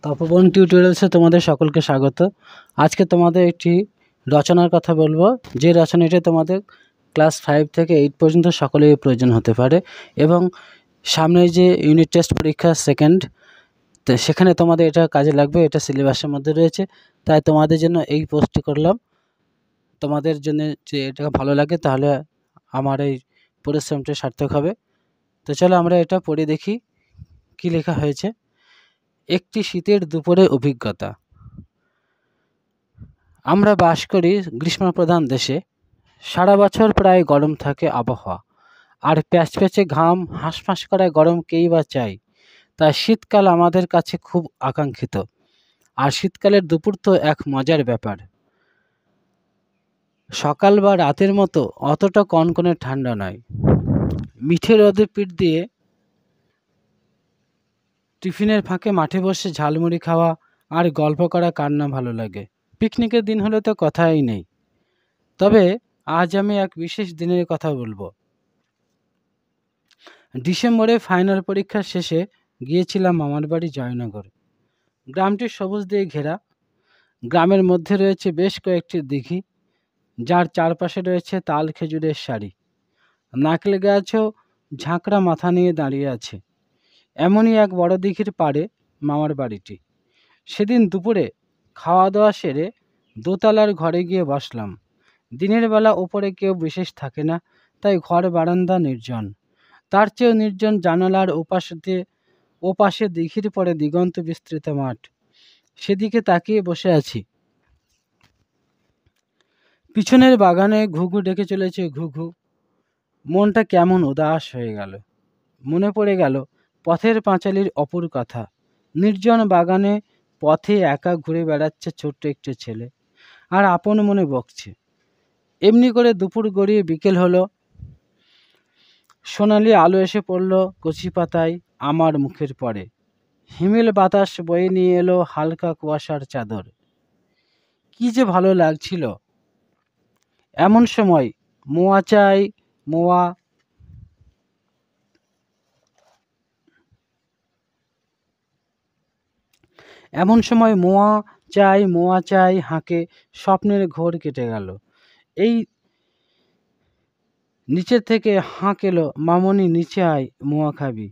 তপবন টিউটোরিয়ালসে তোমাদের সকলকে স্বাগত। আজকে তোমাদের একটি রচনার কথা বলবো, যে রচনাটি তোমাদের ক্লাস 5 থেকে 8 পর্যন্ত সকলেরই প্রয়োজন হতে পারে এবং সামনে যে ইউনিট টেস্ট পরীক্ষা সেকেন্ড, তো সেখানে তোমাদের এটা কাজে লাগবে। এটা সিলেবাসের মধ্যে রয়েছে, তাই তোমাদের জন্য এই পোস্টটি করলাম। তোমাদের জন্য যে এটা ভালো লাগে তাহলে আমার এই পরিশ্রমটা সার্থক হবে। তো চলো আমরা এটা পড়ে দেখি কি লেখা হয়েছে। একটি শীতের দুপুরে অভিজ্ঞতা। আমরা বাস করি গ্রীষ্মপ্রধান দেশে। সারা বছর প্রায় গরম থাকে আবহাওয়া, আর প্যাচপ্যাচে ঘাম, হাঁসফাঁস করা গরম কেই বা চাই। তাই শীতকাল আমাদের কাছে খুব আকাঙ্ক্ষিত। আর শীতকালের দুপুর তো এক মজার ব্যাপার। সকাল বা রাতের মতো অতটা কনকনে ঠান্ডা নয়। মিঠে রোদে পিঠ দিয়ে টিফিনের ফাঁকে মাঠে বসে ঝালমুড়ি খাওয়া আর গল্প করা কার না ভালো লাগে। পিকনিকের দিন হলে তো কথাই নেই। তবে আজ আমি এক বিশেষ দিনের কথা বলবো। ডিসেম্বরে ফাইনাল পরীক্ষার শেষে গিয়েছিলাম মামার বাড়ি জয়নগর। গ্রামটি সবুজ দিয়ে ঘেরা। গ্রামের মধ্যে রয়েছে বেশ কয়েকটি দিঘি, যার চারপাশে রয়েছে তাল খেজুরের সারি। নারকেল গাছও ঝাঁকড়া মাথা নিয়ে দাঁড়িয়ে আছে। এমনই এক বড় দিঘির পাড়ে মামার বাড়িটি। সেদিন দুপুরে খাওয়া দাওয়া সেরে দোতলার ঘরে গিয়ে বসলাম। দিনের বেলা ওপরে কেউ বিশেষ থাকে না, তাই ঘর বারান্দা নির্জন। তার চেয়েও নির্জন জানালার ওপাশে দিঘির পরে দিগন্ত বিস্তৃত মাঠ। সেদিকে তাকিয়ে বসে আছি। পিছনের বাগানে ঘুঘু ডেকে চলেছে ঘুঘু। মনটা কেমন উদাস হয়ে গেল। মনে পড়ে গেল পথের পাঁচালীর অপুর কথা। নির্জন বাগানে পথে একা ঘুরে বেড়াচ্ছে ছোট্ট একটি ছেলে, আর আপন মনে বকছে। এমনি করে দুপুর গড়িয়ে বিকেল হলো। সোনালি আলো এসে পড়ল কচি পাতায় আমার মুখের পরে। হিমেল বাতাস বয়ে নিয়ে এলো হালকা কুয়াশার চাদর। কি যে ভালো লাগছিল। এমন সময় মোয়া চাই মোয়া মোয়া চাই হাঁকে স্বপ্নের ঘোর কেটে গেল। এই নিচের থেকে হাঁক এলো, মামনি নিচে আয়, মোয়া খাবি।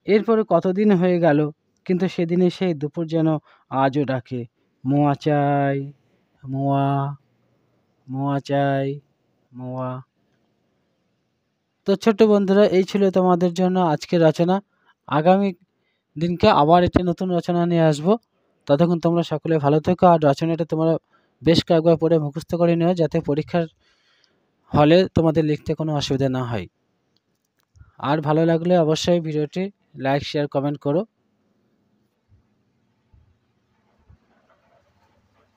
এরপরে কতদিন হয়ে গেল, কিন্তু সেদিনে সেই দুপুর যেন আজও ডাকে, মোয়া চাই মোয়া, মোয়া চাই মোয়া। তো ছোট্ট বন্ধুরা, এই ছিল তোমাদের জন্য আজকের রচনা। আগামী দিনকে আবার একটি নতুন রচনা নিয়ে আসবো। ততক্ষণ তোমরা সকলে ভালো থেকো, আর রচনাটা তোমরা বেশ কয়েকবার পড়ে মুখস্থ করে নিও, যাতে পরীক্ষার হলে তোমাদের লিখতে কোনো অসুবিধা না হয়। আর ভালো লাগলে অবশ্যই ভিডিওটি লাইক, শেয়ার, কমেন্ট করো।